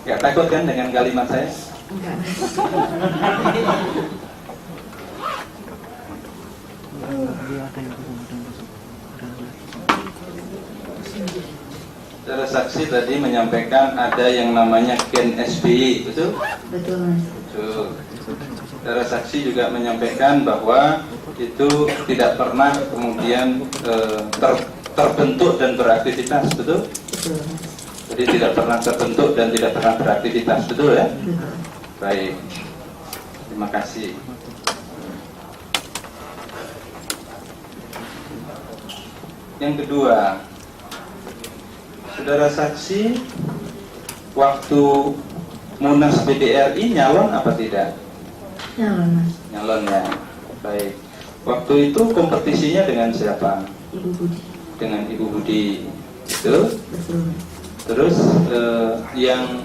Gak takut kan dengan kalimat saya? Enggak, Mas. Saudara saksi tadi menyampaikan ada yang namanya Gen SBY, betul? Betul, Mas. Betul. Saudara saksi juga menyampaikan bahwa itu tidak pernah kemudian terbentuk dan beraktivitas, betul? Betul, Mas. Jadi tidak pernah terbentuk dan tidak pernah beraktivitas, betul ya? Betul. Baik, terima kasih. Yang kedua, saudara saksi waktu Munas PDRI nyalon apa tidak? Nyalon, Mas. Nyalon ya. Baik. Waktu itu kompetisinya dengan siapa? Ibu Budi. Dengan Ibu Budi. Betul? Betul, Mas. Terus yang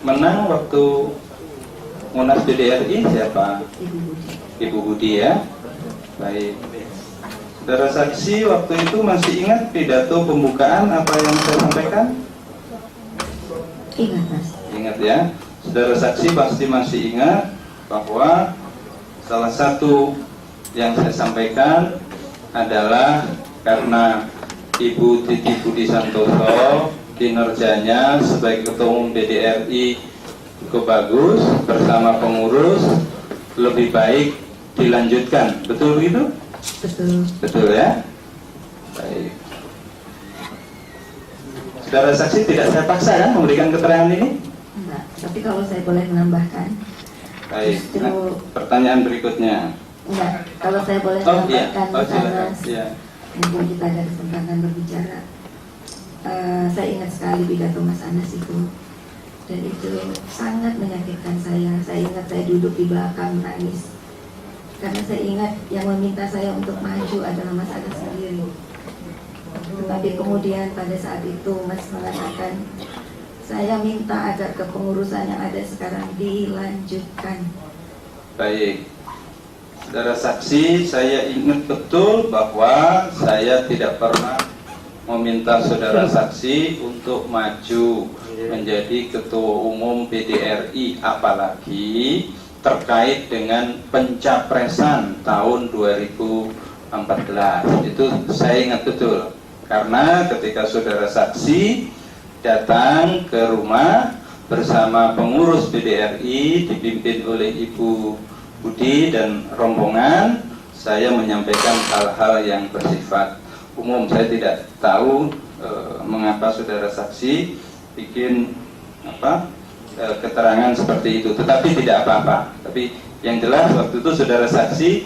menang waktu Munas PDRI siapa? Ibu Budi. Ibu Budi ya. Baik. Saudara saksi waktu itu masih ingat pidato pembukaan apa yang saya sampaikan? Ingat, Mas. Ingat ya. Saudara saksi pasti masih ingat bahwa salah satu yang saya sampaikan adalah karena Ibu Titi Budi Santoso kinerjanya sebagai Ketua Umum PDRI cukup bagus bersama pengurus, lebih baik dilanjutkan. Betul begitu? Betul. Betul ya? Baik. Saudara saksi tidak saya paksa kan memberikan keterangan ini? Enggak. Tapi kalau saya boleh menambahkan. Baik. Justru, Nah, pertanyaan berikutnya. enggak. Kalau saya boleh Oh iya. menambahkan Oh karena silakan. Iya. mumpung kita ada kesempatan berbicara. Saya ingat sekali pidato Mas Anas itu, dan itu sangat menyakitkan saya. Saya ingat saya duduk di belakang nangis karena saya ingat yang meminta saya untuk maju adalah Mas Anas sendiri. Tetapi kemudian pada saat itu Mas mengatakan, saya minta agar kepengurusan yang ada sekarang dilanjutkan. Baik. Saudara saksi, saya ingat betul bahwa saya tidak pernah meminta saudara saksi untuk maju menjadi Ketua Umum PDRI, apalagi terkait dengan pencapresan tahun 2014. Itu saya ingat betul, karena ketika saudara saksi datang ke rumah bersama pengurus PDRI dipimpin oleh Ibu Budi dan rombongan, saya menyampaikan hal-hal yang bersifat umum. Saya tidak tahu mengapa saudara saksi bikin keterangan seperti itu, tetapi tidak apa-apa. Tapi yang jelas waktu itu saudara saksi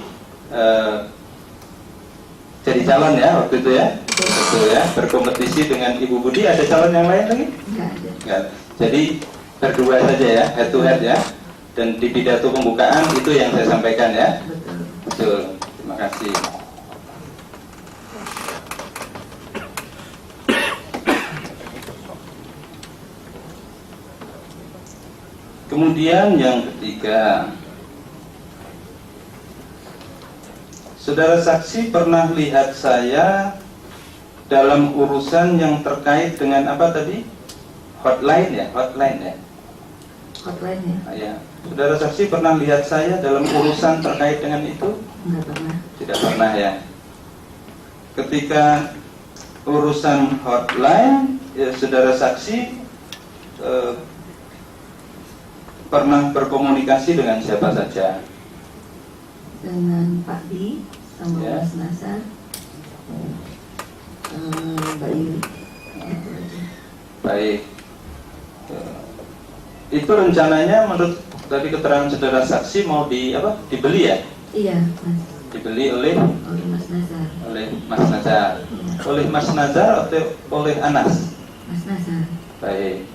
jadi calon ya waktu itu ya, betul ya, berkompetisi dengan Ibu Budi. Ada calon yang lain lagi? Enggak ada. Enggak. Jadi berdua saja ya, head to head ya. Dan di pidato pembukaan itu yang saya sampaikan ya. Betul. Betul. Terima kasih. Kemudian yang ketiga, saudara saksi pernah lihat saya dalam urusan yang terkait dengan apa tadi? Hotline ya, hotline ya. Hotline ya? Ya. Saudara saksi pernah lihat saya dalam urusan terkait dengan itu? Enggak pernah. Tidak pernah ya. Ketika urusan hotline, ya, saudara saksi pernah berkomunikasi dengan siapa saja? Dengan Pak Bi, sama Ya. Mas Nasar, Mbak Yuli. Itu aja. Baik. Itu rencananya menurut tadi keterangan saudara saksi mau dibeli ya? Iya, Mas. Dibeli oleh Oleh Mas Nasar. Mas Nazar. Iya. Oleh Mas Nazar atau oleh Anas? Mas Nasar. Baik.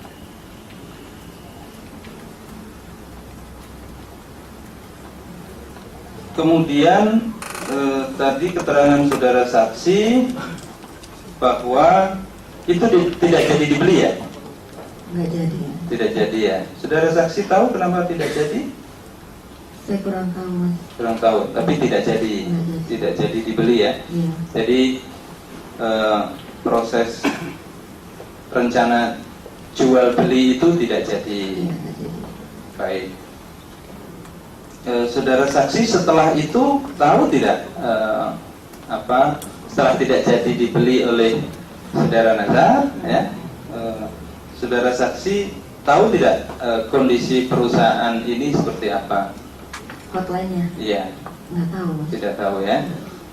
Kemudian tadi keterangan saudara saksi bahwa itu tidak jadi dibeli ya? Enggak jadi. Tidak jadi ya. Saudara saksi tahu kenapa tidak jadi? Saya kurang tahu, Mas. Kurang tahu, tapi tidak jadi. Tidak jadi dibeli ya. Iya. Jadi proses rencana jual beli itu tidak jadi. Iya, nggak jadi. Baik. Saudara saksi setelah itu tahu tidak setelah tidak jadi dibeli oleh saudara Nazar, ya, saudara saksi tahu tidak kondisi perusahaan ini seperti apa? Hotline-nya Iya, nggak tahu, Mas. tidak tahu ya.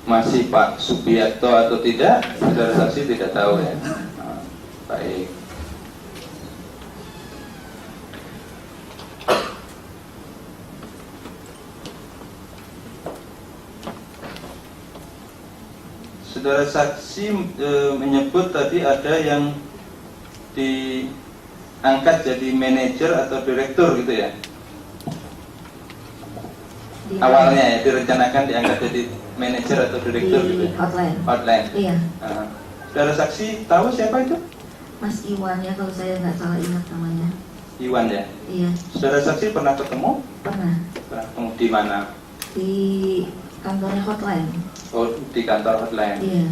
Masih Pak Subiakto atau tidak, saudara saksi tidak tahu ya. Baik. Saudara saksi menyebut tadi ada yang diangkat jadi manajer atau direktur gitu ya. Awalnya ya direncanakan diangkat jadi manajer atau direktur gitu di ya. hotline. Hotline. Iya, Saudara saksi tahu siapa itu? Mas Iwan ya, kalau saya nggak salah ingat namanya. Iwan ya. Iya, Saudara saksi pernah ketemu? pernah Pernah ketemu di mana? di kantornya hotline. Oh, di kantor hotline. Iya,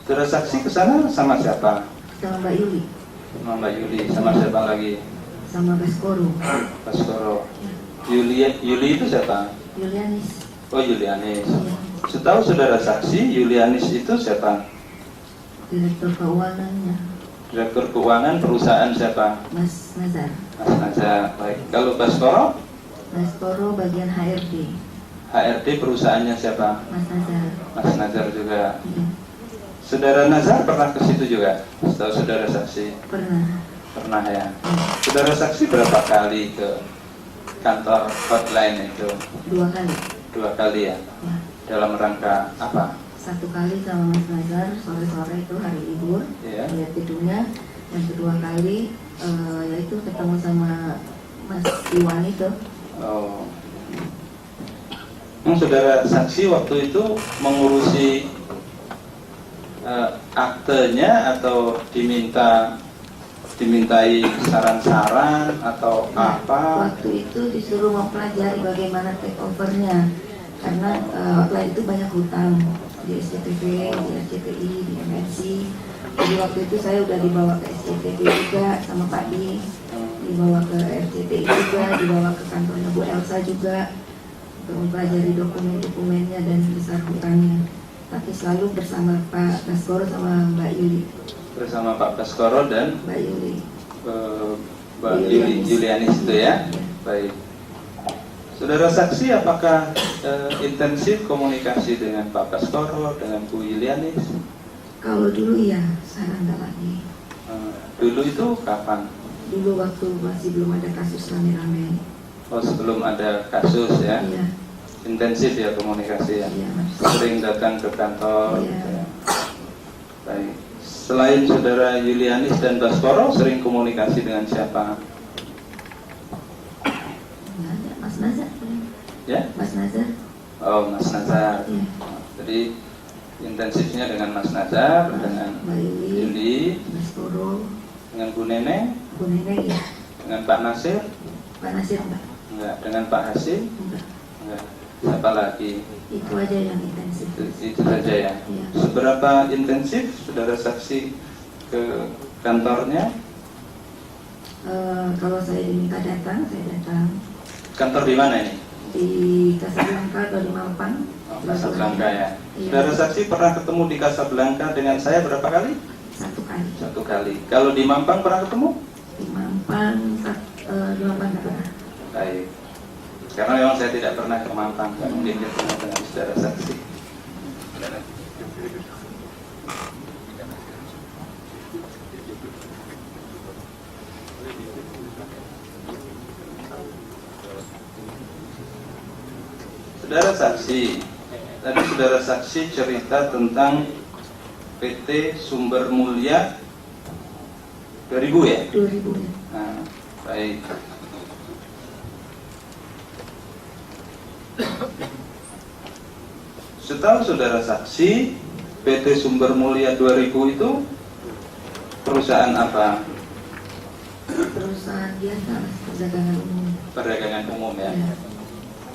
Saudara saksi ke sana sama siapa? sama Mbak Yuli, Sama Mbak Yuli, sama siapa lagi? sama Baskoro, Baskoro. Yuli itu siapa? Yulianis. Oh, Yulianis. Iya, Setahu saudara saksi, Yulianis itu siapa? direktur keuangannya Direktur keuangan perusahaan siapa? Mas Nazar. Mas Nazar. Baik. Kalau Baskoro, Baskoro bagian HRD, HRD perusahaannya siapa? Mas Nazar. Mas Nazar juga. Iya, Saudara Nazar pernah ke situ juga? Setahu saudara saksi? pernah. Pernah ya. Iya, Saudara saksi berapa kali ke kantor hotline itu? 2 kali. 2 kali ya. Ya. Dalam rangka apa? 1 kali sama Mas Nazar sore-sore itu hari libur, Ya. lihat gedungnya. Yang kedua kali yaitu ketemu sama Mas Iwan itu. Oh. Saudara saksi waktu itu mengurusi aktenya atau dimintai saran-saran atau apa? Waktu itu disuruh mempelajari bagaimana take over-nya, karena hotline itu banyak hutang di SCTV, di RCTI, di MNC. Jadi waktu itu saya udah dibawa ke SCTV juga sama Pak Di, dibawa ke RCTI juga, dibawa ke kantornya Bu Elsa juga untuk mempelajari dokumen-dokumennya dan besar hutangnya. Tapi selalu bersama Pak Baskoro sama Mbak Yuli. Bersama Pak Baskoro dan Mbak Yuli. Mbak Yulianis itu ya. Baik. Saudara saksi, apakah intensif komunikasi dengan Pak Baskoro, dengan Bu Yulianis? Kalau dulu ya, sekarang enggak lagi. Dulu itu kapan? Dulu waktu masih belum ada kasus rame-rame. Oh, sebelum ada kasus ya. Iya, Intensif ya komunikasi ya. iya. Sering datang ke kantor. Iya. Gitu ya. Baik. Selain saudara Yulianis dan Baskoro, sering komunikasi dengan siapa? Nggak ada, Mas Nazar. Ya? Mas Nazar. Oh, Mas Nazar. Iya. Jadi intensifnya dengan Mas Nazar, dengan Mbak Yuli, Yuli, Baskoro, dengan Bu Neneng, Bu Neneng ya, dengan Pak Nasir, Pak Nasir Mbak. enggak, dengan Pak Hasim, Enggak. enggak. Siapa lagi? Itu aja yang intensif. Itu saja ya. Iya. Seberapa intensif saudara saksi ke kantornya? Kalau saya diminta datang, saya datang. Kantor di mana ini? Di Casablanca atau di Mampang. Oh, Casablanca ya. Iya. Saudara saksi pernah ketemu di Casablanca dengan saya berapa kali? 1 kali. 1 kali. Kalau di Mampang pernah ketemu? Di Mampang nggak pernah. Baik. Karena memang saya tidak pernah ke Mampang, nggak mungkin ketemu dengan saudara saksi. Saudara saksi, tadi saudara saksi cerita tentang PT Sumber Mulia 2000 ya? 2000 ya. Nah, baik. Setahu saudara saksi, PT Sumber Mulia 2000 itu perusahaan apa? Perusahaan biasa, Mas, perdagangan umum. Perdagangan umum ya. Ya.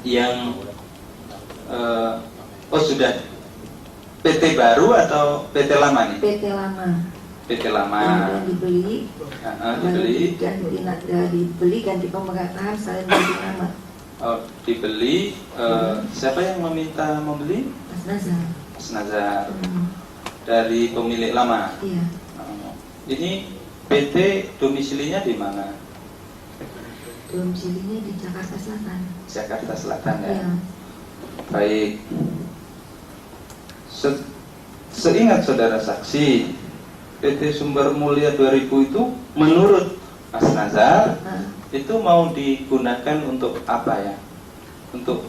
Yang sudah PT baru atau PT lama nih? PT lama. PT lama. Kemudian dibeli, Dibeli. dibeli ganti pemerataan saya ganti nama. Oh, dibeli. Siapa yang meminta membeli? Mas Nazar. Mas Nazar. Dari pemilik lama. Iya. Ini PT domisilinya di mana? Domisilinya di Jakarta Selatan. Jakarta Selatan ya. Iya. Baik. Seingat saudara saksi, PT Sumber Mulia 2000 itu menurut Mas Nazar itu mau digunakan untuk apa ya? Untuk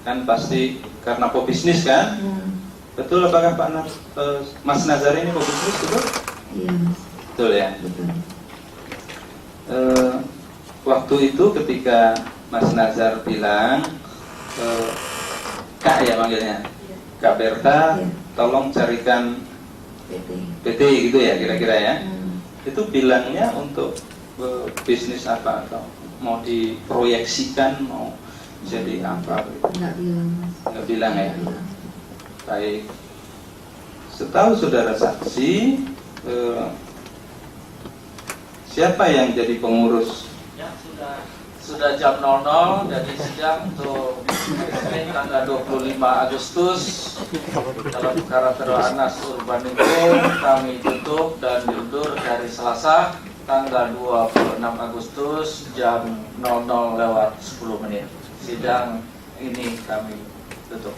kan pasti karena pebisnis kan? Betul apakah Mas Nazar ini pebisnis betul? Iya Mas. Betul ya. Betul. Waktu itu ketika Mas Nazar bilang Kak ya manggilnya, Kak Berta, tolong carikan PT gitu ya kira-kira ya. Itu bilangnya untuk bisnis apa atau mau diproyeksikan mau jadi apa? Enggak bilang Mas. Enggak bilang ya. Enggak bilang. Baik. Setahu saudara saksi, siapa yang jadi pengurus? Ya, sudah jam 00 jadi sidang untuk Senin tanggal 25 Agustus dalam perkara terdakwa Anas Urbaningrum kami tutup dan diundur dari Selasa tanggal 26 Agustus jam 00:10. Sidang ini kami tutup.